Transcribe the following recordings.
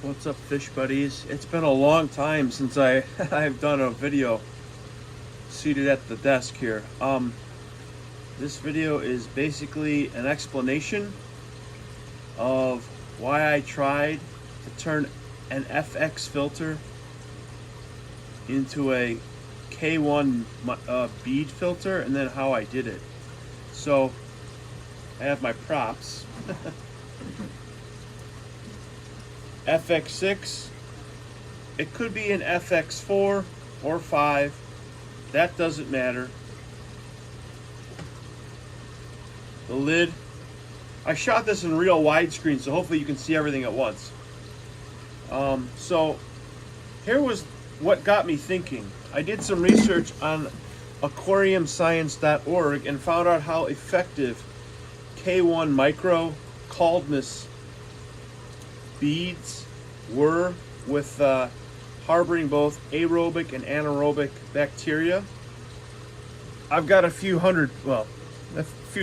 What's up, fish buddies? It's been a long time since I've done a video seated at the desk here. This video is basically an explanation of why I tried to turn an FX filter into a K1 bead filter, and then how I did it. So I have my props. FX6, it could be an FX4 or 5, that doesn't matter. The lid, I shot this in real widescreen, so hopefully you can see everything at once. So here was what got me thinking. I did some research on aquariumscience.org and found out how effective K1 micro coldness beads were with harboring both aerobic and anaerobic bacteria. I've got a few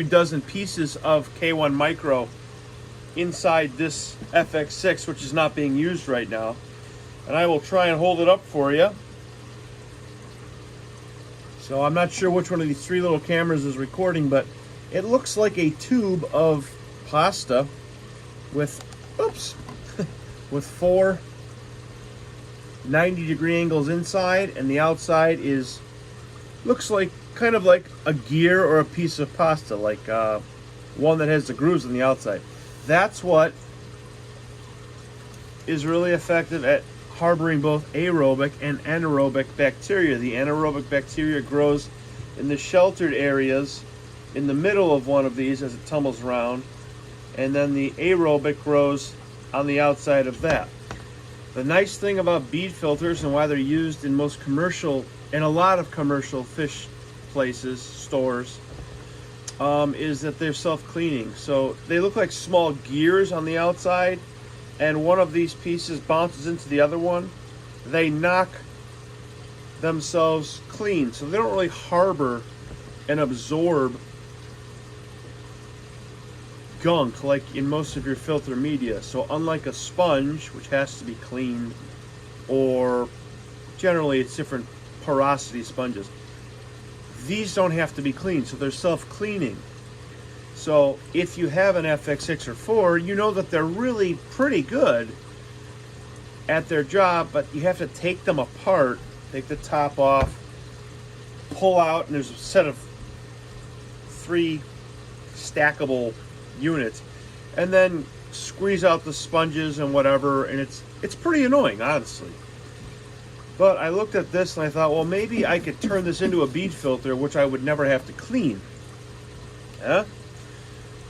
dozen pieces of K1 micro inside this FX6, which is not being used right now, and I will try and hold it up for you. So I'm not sure which one of these three little cameras is recording, but it looks like a tube of pasta with with four 90-degree angles inside, and the outside looks like kind of like a gear or a piece of pasta, like one that has the grooves on the outside. That's what is really effective at harboring both aerobic and anaerobic bacteria. The anaerobic bacteria grows in the sheltered areas in the middle of one of these as it tumbles around, and then the aerobic grows on the outside of that. The nice thing about bead filters and why they're used in most commercial and a lot of commercial fish places, stores, is that they're self-cleaning. So they look like small gears on the outside, and one of these pieces bounces into the other one. They knock themselves clean, so they don't really harbor and absorb gunk like in most of your filter media. So unlike a sponge, which has to be cleaned, or generally it's different porosity sponges, these don't have to be cleaned, so they're self-cleaning. So if you have an FX6 or 4, you know that they're really pretty good at their job, but you have to take them apart, take the top off, pull out, and there's a set of 3 stackable units, and then squeeze out the sponges and whatever, and it's pretty annoying, honestly. But I looked at this and I thought, well, maybe I could turn this into a bead filter, which I would never have to clean.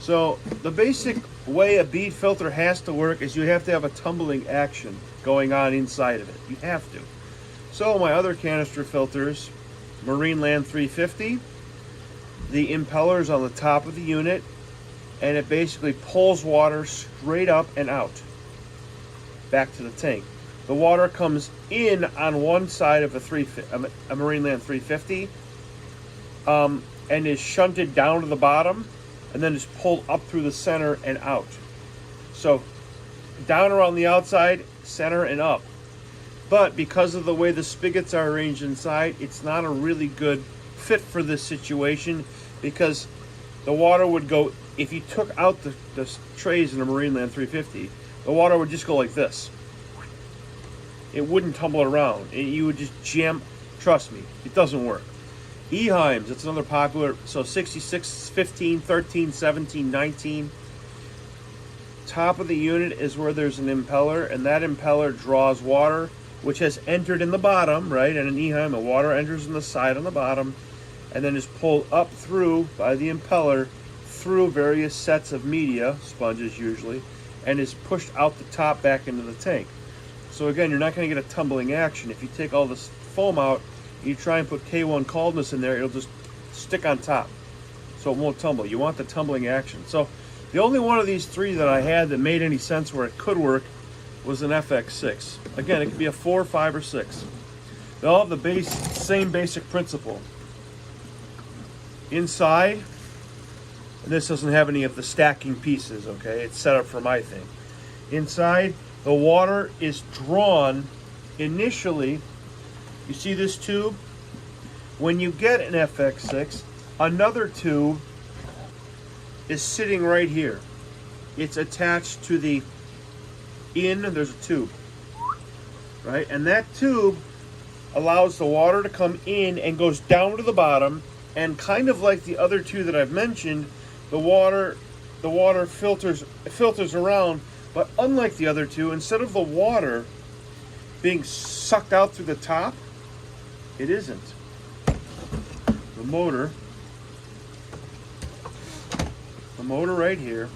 So the basic way a bead filter has to work is you have to have a tumbling action going on inside of it. You have to. So my other canister filters, Marineland 350, the impeller's on the top of the unit, and it basically pulls water straight up and out back to the tank. The water comes in on one side of a Marineland 350 and is shunted down to the bottom, and then is pulled up through the center and out. So down around the outside, center, and up. But because of the way the spigots are arranged inside, it's not a really good fit for this situation, because the water would go, if you took out the trays in a Marineland 350, the water would just go like this. It wouldn't tumble around. You would just jam. Trust me, it doesn't work. Eheims, that's another popular. So 66, 15, 13, 17, 19. Top of the unit is where there's an impeller, and that impeller draws water, which has entered in the bottom, right? And an Eheim, the water enters in the side on the bottom, and then is pulled up through by the impeller through various sets of media, sponges usually, and is pushed out the top back into the tank. So again, you're not going to get a tumbling action. If you take all this foam out, you try and put K1 coldness in there, it'll just stick on top, so it won't tumble. You want the tumbling action. So the only one of these 3 that I had that made any sense where it could work was an FX6. Again, it could be a 4, 5, or 6. They all have the same basic principle. Inside, and this doesn't have any of the stacking pieces, okay? It's set up for my thing. Inside, the water is drawn initially. You see this tube? When you get an FX6, another tube is sitting right here. It's attached to the there's a tube, right? And that tube allows the water to come in and goes down to the bottom, and kind of like the other two that I've mentioned, the water filters around, but unlike the other two, instead of the water being sucked out through the top, it isn't. The motor right here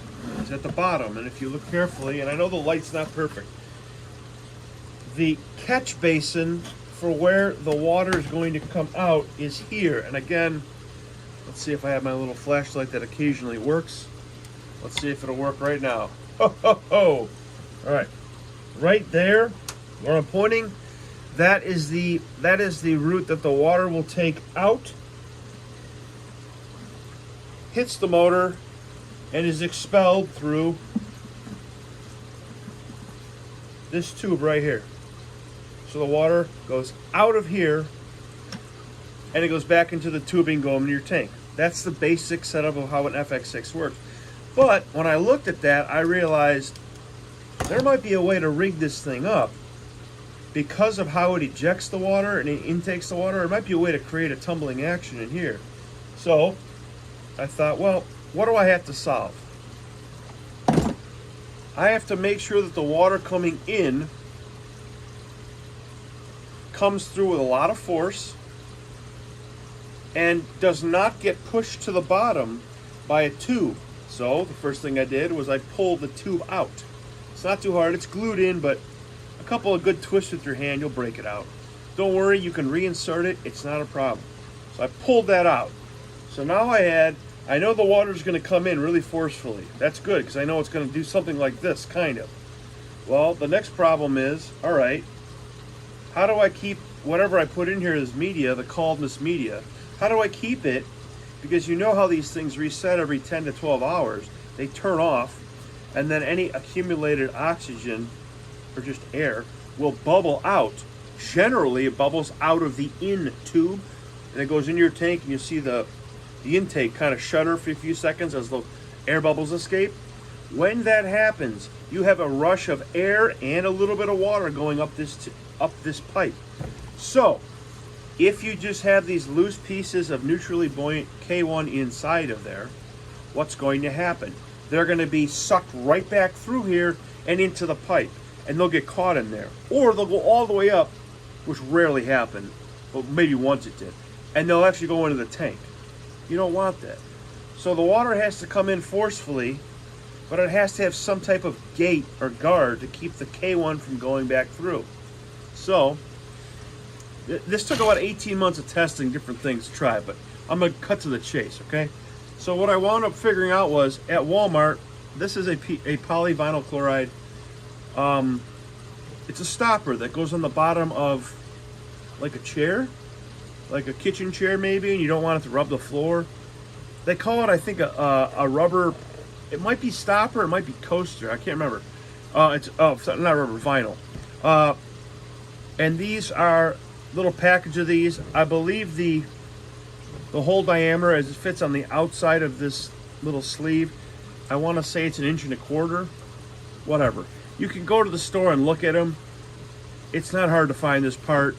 is at the bottom, and if you look carefully, and I know the light's not perfect, the catch basin for where the water is going to come out is here. And again, let's see if I have my little flashlight that occasionally works. Let's see if it'll work right now. Ho, ho, ho. All right, right there where I'm pointing, that is the route that the water will take out, hits the motor, and is expelled through this tube right here. So the water goes out of here and it goes back into the tubing going into your tank. That's the basic setup of how an FX6 works. But when I looked at that, I realized there might be a way to rig this thing up because of how it ejects the water and it intakes the water. There might be a way to create a tumbling action in here. So I thought, well, what do I have to solve? I have to make sure that the water coming in comes through with a lot of force and does not get pushed to the bottom by a tube. So the first thing I did was I pulled the tube out. It's not too hard, it's glued in, but a couple of good twists with your hand, you'll break it out. Don't worry, you can reinsert it, it's not a problem. So I pulled that out. So now I know the water's going to come in really forcefully. That's good, because I know it's going to do something like this, kind of. Well, the next problem is, all right, how do I keep whatever I put in here as media, the coldness media, how do I keep it? Because you know how these things reset every 10 to 12 hours. They turn off, and then any accumulated oxygen, or just air, will bubble out. Generally, it bubbles out of the in tube, and it goes into your tank, and you see the intake kind of shudder for a few seconds as the air bubbles escape. When that happens, you have a rush of air and a little bit of water going up this pipe. So if you just have these loose pieces of neutrally buoyant K1 inside of there, what's going to happen? They're going to be sucked right back through here and into the pipe, and they'll get caught in there, or they'll go all the way up, which rarely happened, but maybe once it did, and they'll actually go into the tank. You don't want that. So the water has to come in forcefully, but it has to have some type of gate or guard to keep the K1 from going back through. So this took about 18 months of testing different things to try, but I'm going to cut to the chase, okay? So what I wound up figuring out was, at Walmart, this is a polyvinyl chloride. It's a stopper that goes on the bottom of like a chair, like a kitchen chair maybe, and you don't want it to rub the floor. They call it, I think, a rubber, it might be stopper, it might be coaster, I can't remember. It's not rubber, vinyl. And these are little package of these. I believe the whole diameter as it fits on the outside of this little sleeve, I want to say it's 1.25 inches, whatever. You can go to the store and look at them. It's not hard to find this part.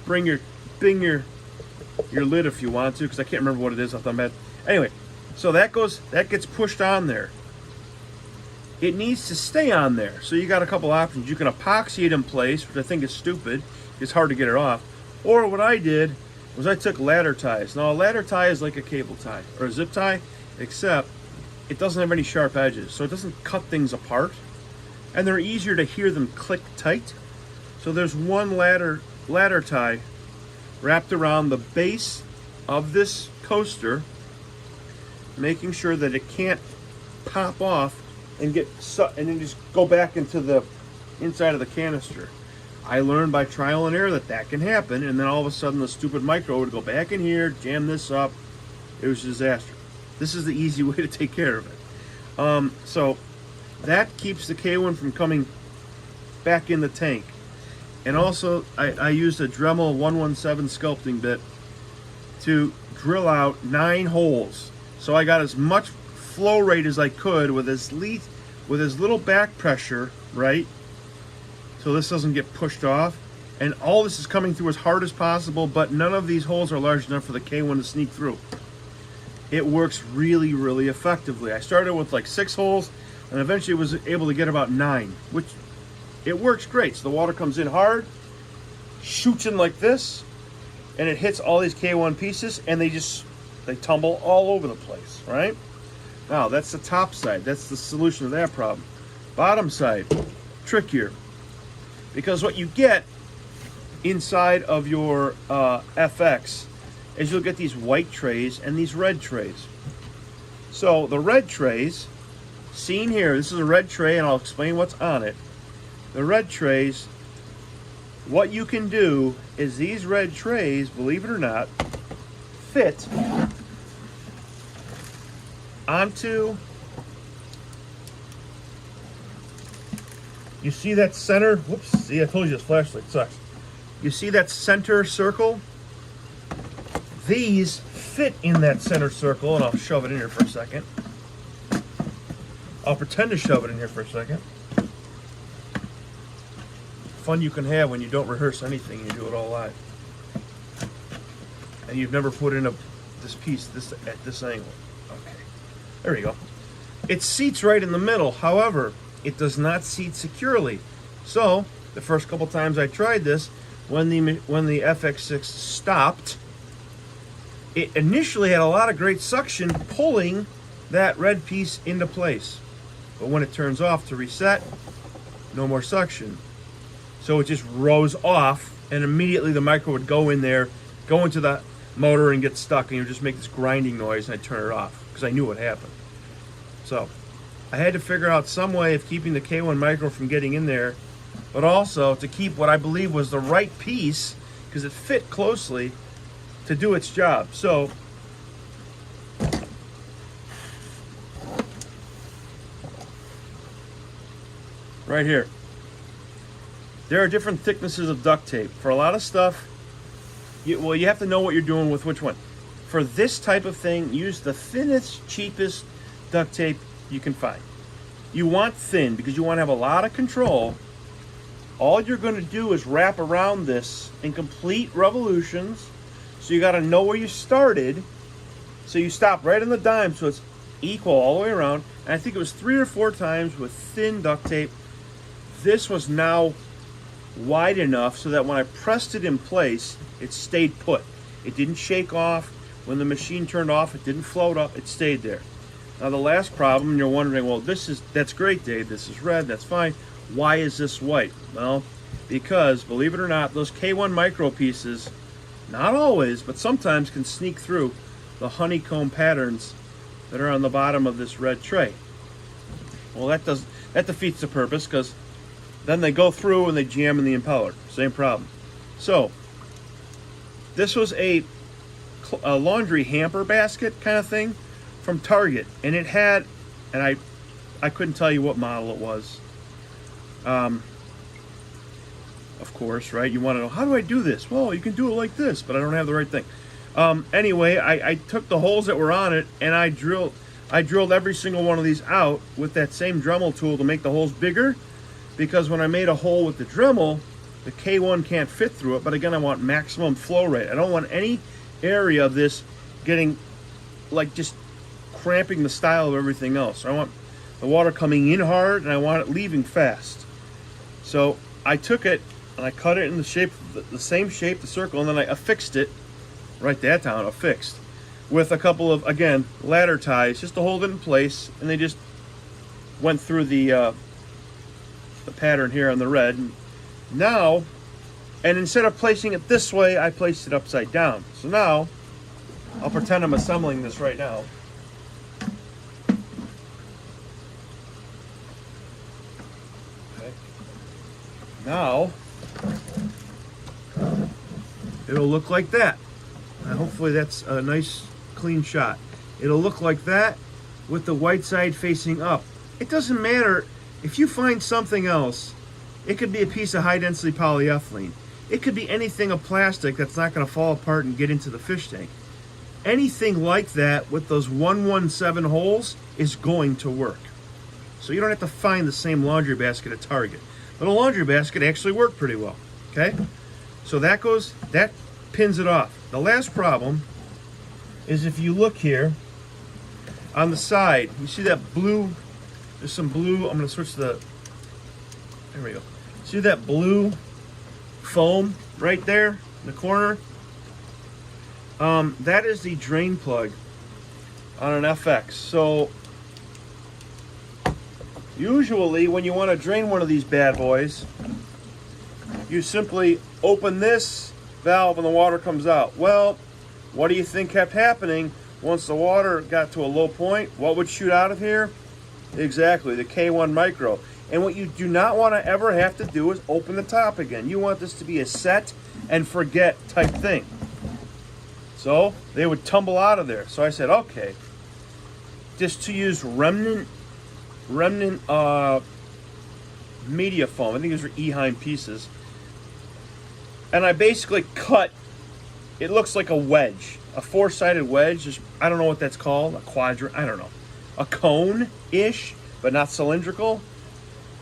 Bring your lid if you want to, because I can't remember what it is off the top of my head. Anyway, so that gets pushed on there. It needs to stay on there. So you got a couple options. You can epoxy it in place, which I think is stupid. It's hard to get it off. Or what I did was I took ladder ties. Now a ladder tie is like a cable tie or a zip tie, except it doesn't have any sharp edges, so it doesn't cut things apart. And they're easier to hear them click tight. So there's one ladder tie wrapped around the base of this coaster, making sure that it can't pop off and then just go back into the inside of the canister. I learned by trial and error that can happen, and then all of a sudden the stupid micro would go back in here, jam this up. It was a disaster. This is the easy way to take care of it. So that keeps the K1 from coming back in the tank. And also, I used a Dremel 117 sculpting bit to drill out 9 holes. So I got as much flow rate as I could with as little back pressure, right? So this doesn't get pushed off. And all this is coming through as hard as possible, but none of these holes are large enough for the K1 to sneak through. It works really, really effectively. I started with like 6 holes and eventually was able to get about 9, which it works great. So the water comes in hard, shoots in like this, and it hits all these K1 pieces, and they tumble all over the place, right? Now, that's the top side. That's the solution to that problem. Bottom side, trickier. Because what you get inside of your FX is you'll get these white trays and these red trays. So the red trays, seen here, this is a red tray, and I'll explain what's on it. The red trays, what you can do is these red trays, believe it or not, fit onto, you see that center, whoops, see, I told you this flashlight sucks. You see that center circle? These fit in that center circle, and I'll shove it in here for a second. I'll pretend to shove it in here for a second. Fun you can have when you don't rehearse anything and you do it all live. And you've never put in this piece at this angle. Okay, there you go. It seats right in the middle. However, it does not seat securely. So the first couple times I tried this, when the FX6 stopped, it initially had a lot of great suction pulling that red piece into place. But when it turns off to reset, no more suction. So it just rose off, and immediately the micro would go in there, go into the motor and get stuck, and you would just make this grinding noise, and I'd turn it off because I knew what happened. So I had to figure out some way of keeping the K1 micro from getting in there, but also to keep what I believe was the right piece, because it fit closely, to do its job. So right here, there are different thicknesses of duct tape. For a lot of stuff, you have to know what you're doing with which one. For this type of thing, use the thinnest, cheapest duct tape you can find. You want thin because you want to have a lot of control. All you're going to do is wrap around this in complete revolutions. So you got to know where you started. So you stop right on the dime so it's equal all the way around. And I think it was 3 or 4 times with thin duct tape. This was now wide enough so that when I pressed it in place, it stayed put. It didn't shake off. When the machine turned off, it didn't float up. It stayed there. Now the last problem, and you're wondering, well, that's great, Dave. This is red. That's fine. Why is this white? Well, because, believe it or not, those K1 micro pieces, not always, but sometimes can sneak through the honeycomb patterns that are on the bottom of this red tray. Well, that defeats the purpose, because then they go through and they jam in the impeller. Same problem. So this was a laundry hamper basket kind of thing from Target, and it had, and I couldn't tell you what model it was. Of course, right? You want to know, how do I do this? Well, you can do it like this, but I don't have the right thing. Anyway, I took the holes that were on it, and I drilled every single one of these out with that same Dremel tool to make the holes bigger, because when I made a hole with the Dremel, the K1 can't fit through it. But again, I want maximum flow rate. I don't want any area of this getting, like, just cramping the style of everything else. I want the water coming in hard, and I want it leaving fast. So I took it and I cut it in the shape, the same shape, the circle, and then I affixed it. Write that down, affixed, with a couple of, again, ladder ties just to hold it in place, and they just went through the pattern here on the red. Now, and instead of placing it this way, I placed it upside down. So now I'll pretend I'm assembling this right now. Okay. Now it'll look like that. And hopefully that's a nice clean shot. It'll look like that with the white side facing up. It doesn't matter if you find something else It could be a piece of high-density polyethylene. It could be anything of plastic that's not going to fall apart and get into the fish tank. Anything like that with those 117 holes is going to work. So you don't have to find the same laundry basket at Target. But a laundry basket actually worked pretty well, okay? So that pins it off. The last problem is if you look here on the side, you see that blue, there's some blue, I'm gonna switch there we go. See that blue foam right there in the corner? That is the drain plug on an FX. So usually when you want to drain one of these bad boys, you simply open this valve and the water comes out. Well, what do you think kept happening once the water got to a low point? What would shoot out of here? Exactly, the K1 micro. And what you do not want to ever have to do is open the top again. You want this to be a set and forget type thing. So they would tumble out of there. So I said, okay, just to use remnant media foam. I think these were Eheim pieces. And I basically cut, it looks like a wedge, a four-sided wedge. I don't know what that's called, a quadrant, I don't know. A cone-ish, but not cylindrical.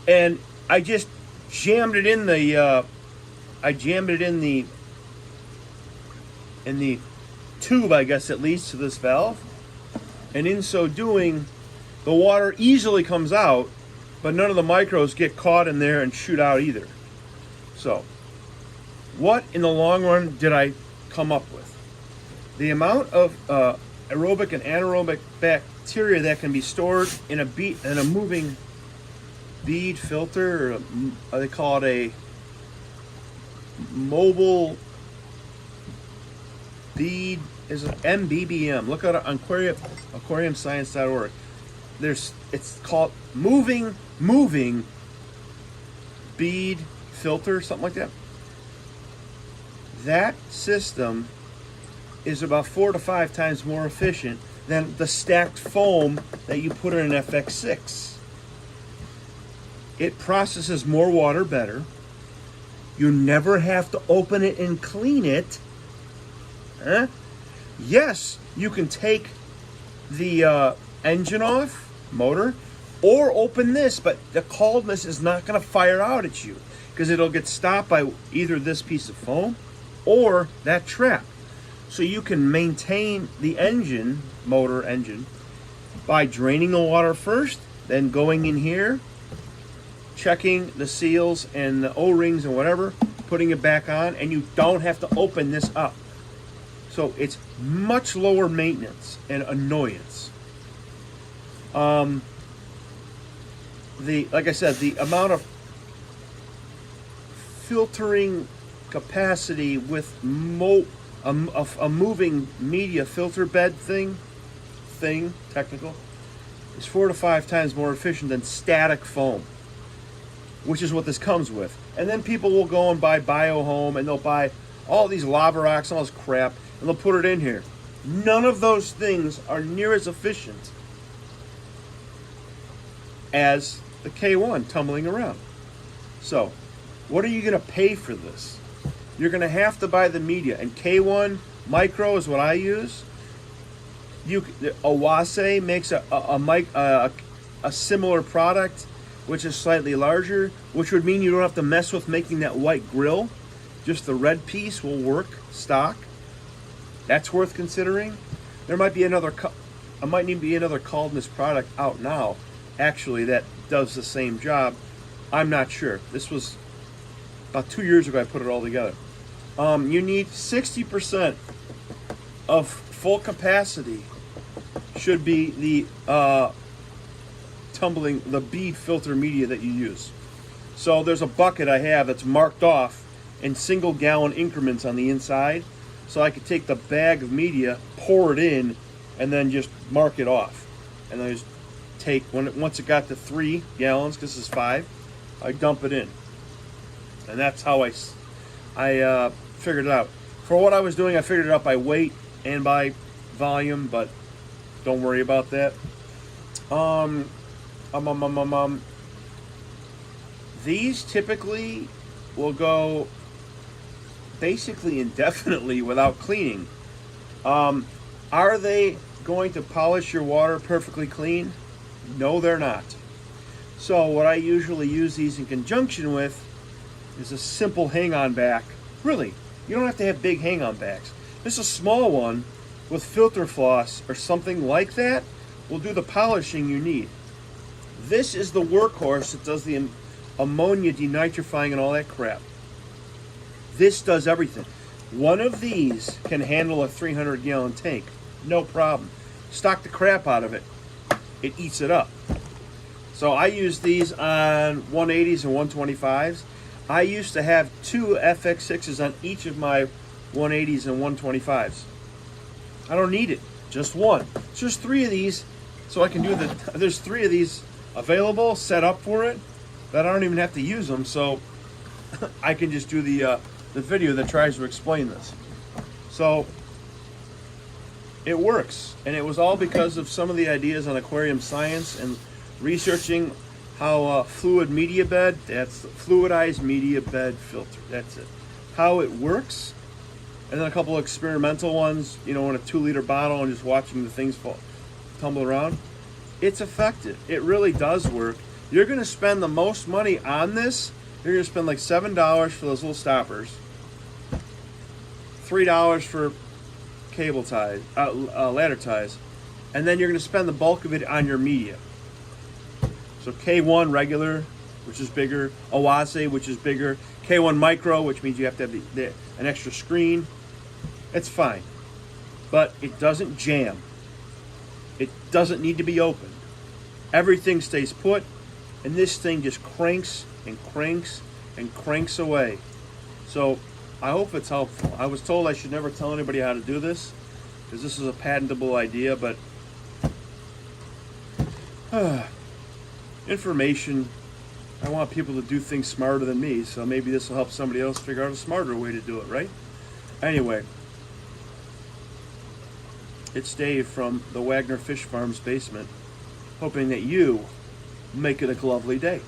And I just jammed it in the, in the tube, I guess, that leads to this valve. And in so doing, the water easily comes out, but none of the micros get caught in there and shoot out either. So, what in the long run did I come up with? The amount of aerobic and anaerobic bacteria that can be stored in a moving bead filter, or they call it a mobile bead, is an MBBM. Look at it on aquariumscience.org. It's called moving bead filter, something like that. That system is about 4 to 5 times more efficient than the stacked foam that you put in an FX6. It processes more water better. You never have to open it and clean it. Huh? Yes, you can take the engine off, motor, or open this, but the coldness is not going to fire out at you because it'll get stopped by either this piece of foam or that trap. So you can maintain the motor engine, by draining the water first, then going in here, checking the seals and the O-rings and whatever, putting it back on, and you don't have to open this up. So it's much lower maintenance and annoyance. Like I said, the amount of filtering capacity with a moving media filter bed thing, technical, is 4 to 5 times more efficient than static foam, which is what this comes with. And then people will go and buy Biohome, and they'll buy all these lava rocks and all this crap, and they'll put it in here. None of those things are near as efficient as the K1 tumbling around. So, what are you going to pay for this? You're going to have to buy the media, and K1 Micro is what I use. Awase makes a similar product, which is slightly larger, which would mean you don't have to mess with making that white grill. Just the red piece will work stock. That's worth considering. There might be another coldness product out now, actually, that does the same job. I'm not sure. This was about 2 years ago I put it all together. You need 60% of full capacity should be the the bead filter media that you use. So there's a bucket I have that's marked off in single gallon increments on the inside. So I could take the bag of media, pour it in, and then just mark it off. And then just take, once it got to 3 gallons, because this is 5, I dump it in. And that's how I figured it out. For what I was doing, I figured it out by weight and by volume, but don't worry about that. These typically will go basically indefinitely without cleaning. Are they going to polish your water perfectly clean? No, they're not. So what I usually use these in conjunction with is a simple hang-on back. Really, you don't have to have big hang-on backs. Just a small one with filter floss or something like that will do the polishing you need. This is the workhorse that does the ammonia denitrifying and all that crap. This does everything. One of these can handle a 300-gallon tank. No problem. Stock the crap out of it. It eats it up. So I use these on 180s and 125s. I used to have 2 FX6s on each of my 180s and 125s. I don't need it. Just one. So there's 3 of these. So I can do there's 3 of these available, set up for it, that I don't even have to use them. So I can just do the video that tries to explain this. So it works, and it was all because of some of the ideas on aquarium science and researching how fluid media bed, that's the fluidized media bed filter, that's it, how it works, and then a couple of experimental ones, you know, in a 2-liter bottle and just watching the things tumble around. It's effective. It really does work. You're going to spend the most money on this. You're going to spend like $7 for those little stoppers, $3 for cable ties, ladder ties, and then you're going to spend the bulk of it on your media. So K1 regular, which is bigger, Awase, which is bigger, K1 micro, which means you have to have an extra screen. It's fine, but it doesn't jam. It doesn't need to be opened. Everything stays put, and this thing just cranks and cranks and cranks away. So I hope it's helpful. I was told I should never tell anybody how to do this because this is a patentable idea, but information, I want people to do things smarter than me, so maybe this will help somebody else figure out a smarter way to do it, right? Anyway, it's Dave from the Wagner Fish Farm's basement, hoping that you make it a lovely day.